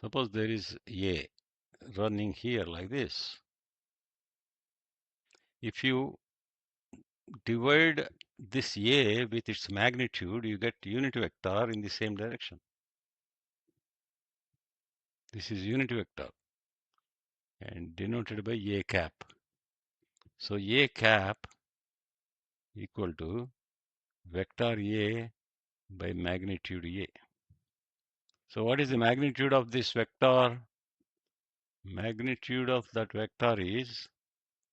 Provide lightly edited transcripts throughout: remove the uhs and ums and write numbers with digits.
Suppose there is A running here like this. If you divide this A with its magnitude, you get unit vector in the same direction. This is unit vector and denoted by A cap. So A cap equal to vector A by magnitude A. So what is the magnitude of this vector? Magnitude of that vector is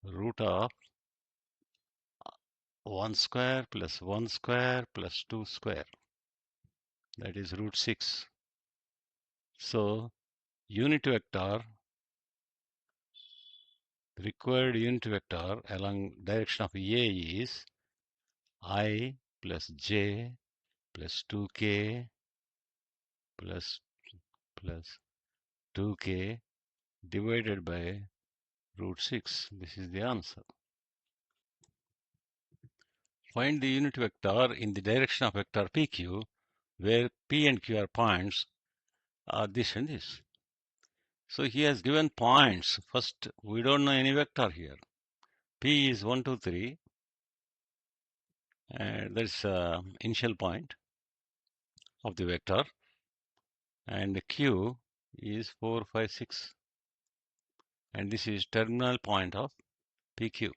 root of 1 square plus 1 square plus 2 square. That is root 6. So unit vector, required unit vector along direction of A is I plus j plus 2k plus 2k divided by root 6. This is the answer. Find the unit vector in the direction of vector pq, where p and q are points, are this and this. So he has given points. First, we don't know any vector here. P is 1, 2, 3, and that's initial point of the vector, and q is 4, 5, 6, and this is terminal point of pq.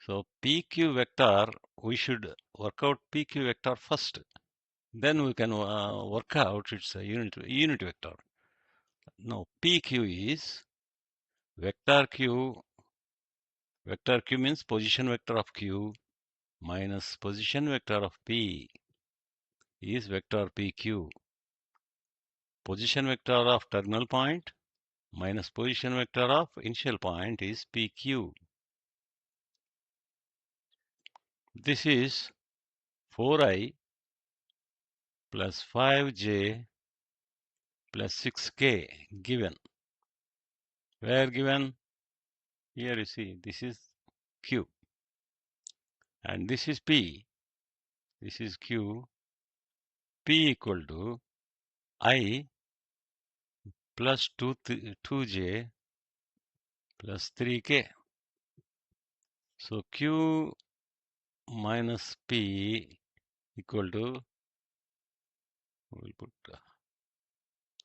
So PQ vector, we should work out PQ vector first. Then we can work out its unit vector. Now PQ is vector Q. Vector Q means position vector of Q minus position vector of P is vector PQ. Position vector of terminal point minus position vector of initial point is PQ. This is 4i plus 5j plus 6k given. Where given? Here you see, this is Q and this is P. This is Q. P equal to I plus 2j plus 3k. So Q minus P equal to, we'll put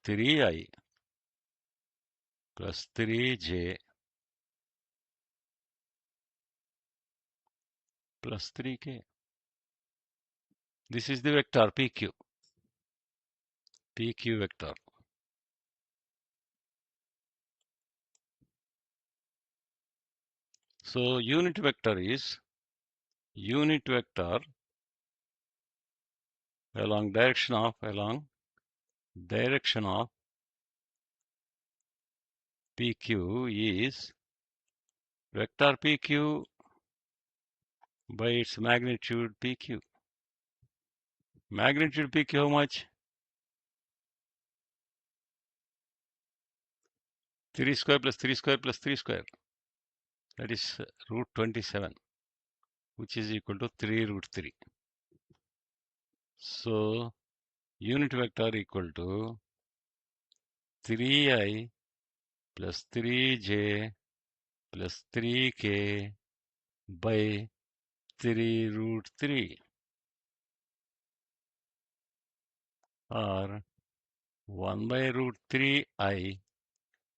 3i plus 3j plus 3k. This is the vector PQ. PQ vector. So unit vector is unit vector along direction of PQ is vector PQ by its magnitude PQ. Magnitude PQ how much? 3 square plus 3 square plus 3 square. That is root 27, which is equal to 3 root 3. So unit vector equal to 3i plus 3j plus 3k by 3 root 3, or 1 by root 3i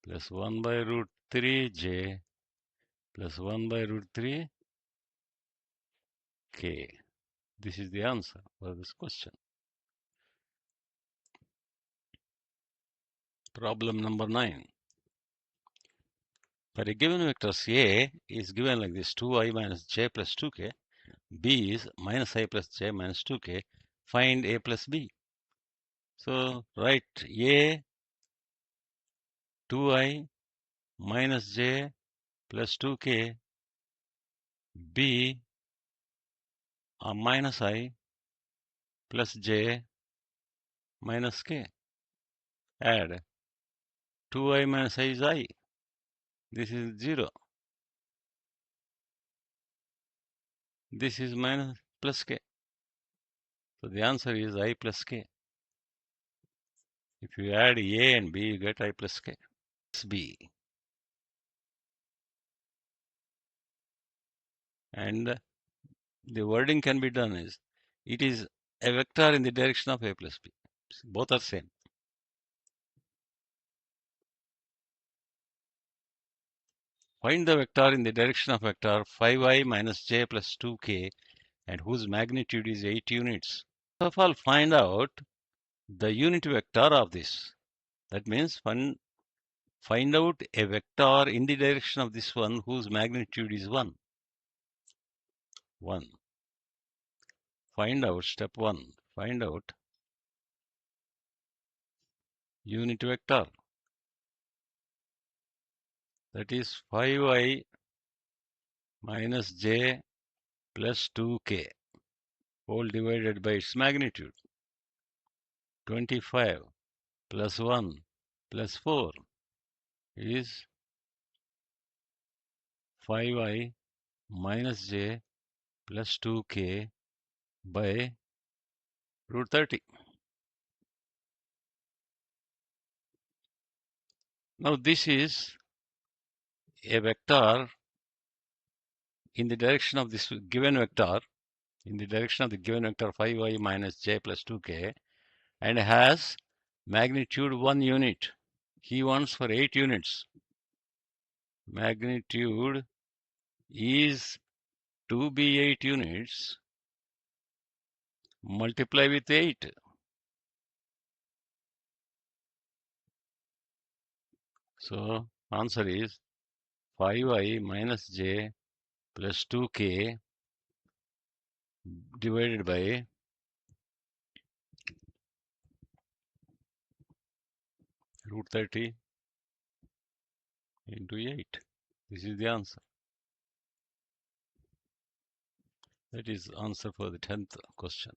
plus 1 by root 3j plus 1 by root 3k. This is the answer for this question. Problem number 9. For a given vector A is given like this: 2i minus j plus 2k. B is minus I plus j minus 2k. Find A plus B. So write A 2i minus j plus 2k. B minus I plus j minus k. Add 2i minus I is I. This is 0. This is minus plus k. So the answer is I plus k. If you add A and B, you get I plus K. B. And the wording can be done is, it is a vector in the direction of A plus B. Both are same. Find the vector in the direction of vector 5i minus j plus 2k and whose magnitude is 8 units. First of all, find out the unit vector of this. That means find out a vector in the direction of this one whose magnitude is 1. 1. Find out, step 1, find out unit vector. That is 5i minus j plus 2k whole divided by its magnitude. 25 plus 1 plus 4 is 5i minus j plus 2k by root 30. Now this is a vector in the direction of this given vector, in the direction of the given vector 5i minus j plus 2k, and has magnitude 1 unit. He wants for 8 units. Magnitude is to be 8 units. Multiply with 8. So answer is 5i minus j plus 2k divided by root 30 into 8. This is the answer. That is answer for the 10th question.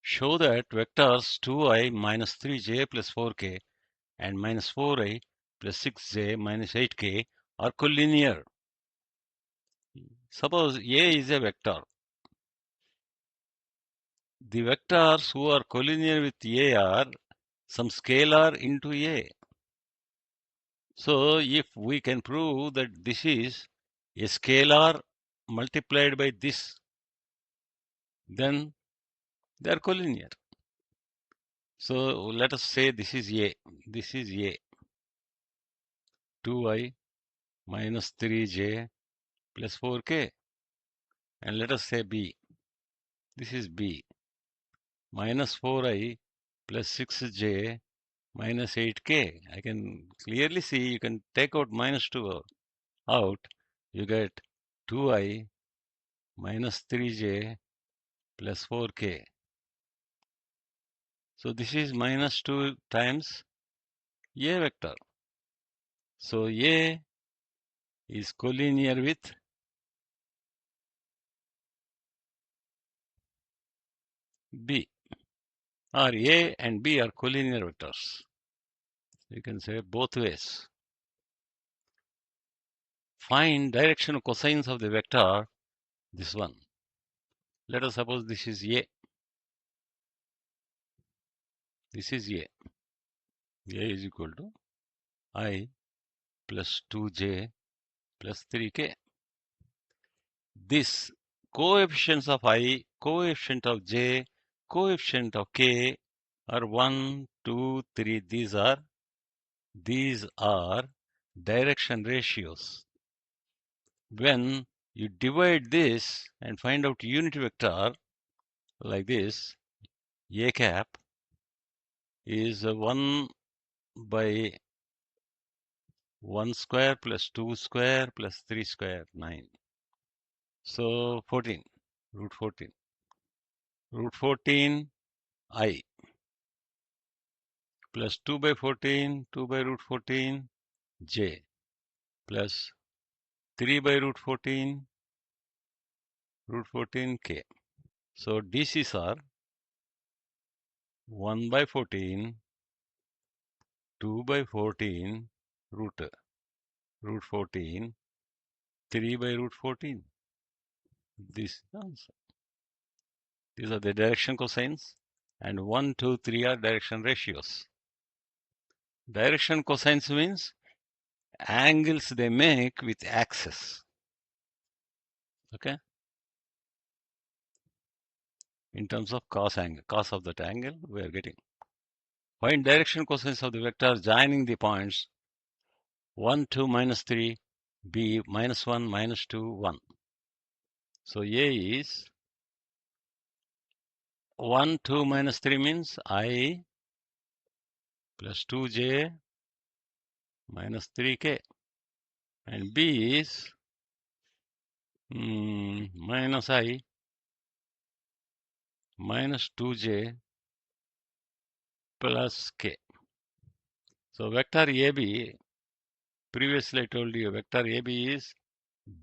Show that vectors 2i minus 3j plus 4k and minus 4i plus 6j minus 8k are collinear. Suppose A is a vector. The vectors who are collinear with A are some scalar into A. So if we can prove that this is a scalar multiplied by this, then they are collinear. So let us say this is A. This is A. 2i minus 3j plus 4k. And let us say B. This is B. Minus 4i plus 6j minus 8k. I can clearly see, you can take out minus 2 out. You get 2i minus 3j plus 4k. So this is minus 2 times A vector. So A is collinear with B, or A and B are collinear vectors. You can say both ways. Find direction cosines of the vector, this one. Let us suppose this is A. This is A. A is equal to I plus 2j plus 3k. This coefficients of I, coefficient of j, coefficient of k are 1, 2, 3. These are direction ratios. When you divide this and find out unit vector like this, A cap is 1 by 1 square plus 2 square plus 3 square, 9. So 14, root 14. Root 14 I plus 2 by 14, 2 by root 14 j plus 3 by root 14 k. So DCs are 1 by 14, 2 by 14 root 14, 3 by root 14. This is the answer. These are the direction cosines. and 1, 2, 3 are direction ratios. Direction cosines means angles they make with axis. Okay? In terms of cos angle, cos of that angle we are getting. Find direction cosines of the vector joining the points 1, 2, minus 3, B, minus 1, minus 2, 1. So A is 1, 2, minus 3 means I plus 2J minus 3K. And B is minus I minus 2J plus K. So vector AB, previously I told you vector AB is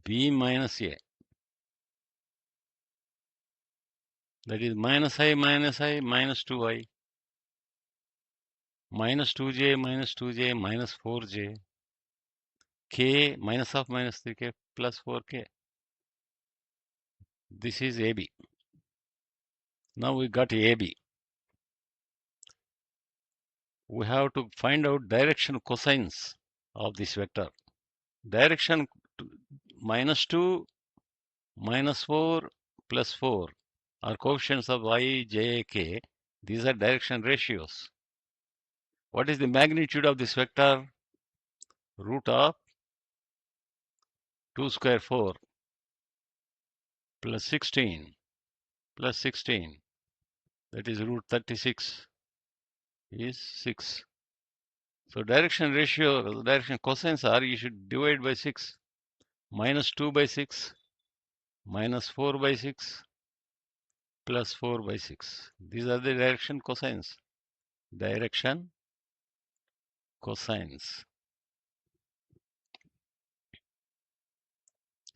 B minus A. That is minus I minus 2I minus 2J minus 2J minus 4J K minus of minus 3K plus 4K. This is AB. Now we got AB. We have to find out direction cosines of this vector. Direction minus 2, minus 4, plus 4 are coefficients of I, J, K. These are direction ratios. What is the magnitude of this vector? Root of 2 square 4 plus 16 plus 16. That is root 36 is 6. So direction ratio, direction cosines are, you should divide by 6. Minus 2 by 6, minus 4 by 6, plus 4 by 6. These are the direction cosines. Direction cosines.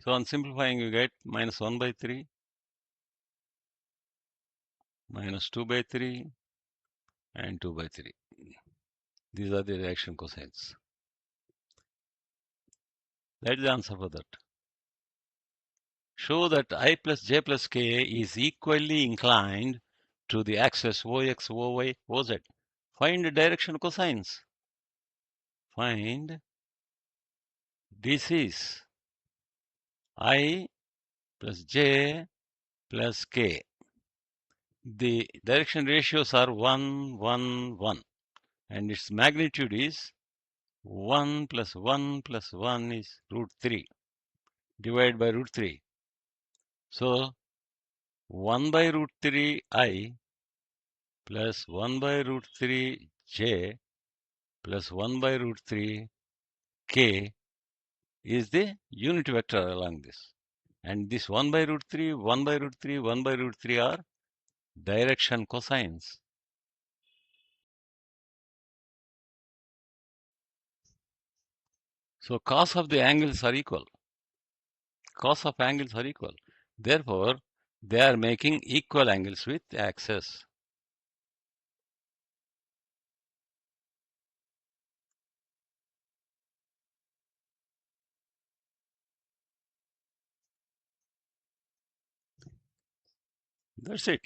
So on simplifying, you get minus 1 by 3, minus 2 by 3, and 2 by 3. These are the direction cosines. That's the answer for that. Show that I plus j plus k is equally inclined to the axis OX, OY, OZ. Find the direction cosines. Find this is I plus j plus k. The direction ratios are 1, 1, 1. And its magnitude is 1 plus 1 plus 1 is root 3. Divided by root 3. So 1 by root 3 I plus 1 by root 3 j plus 1 by root 3 k is the unit vector along this. And this 1 by root 3, 1 by root 3, 1 by root 3 are direction cosines. So cos of the angles are equal. Cos of angles are equal. Therefore, they are making equal angles with axis. That's it.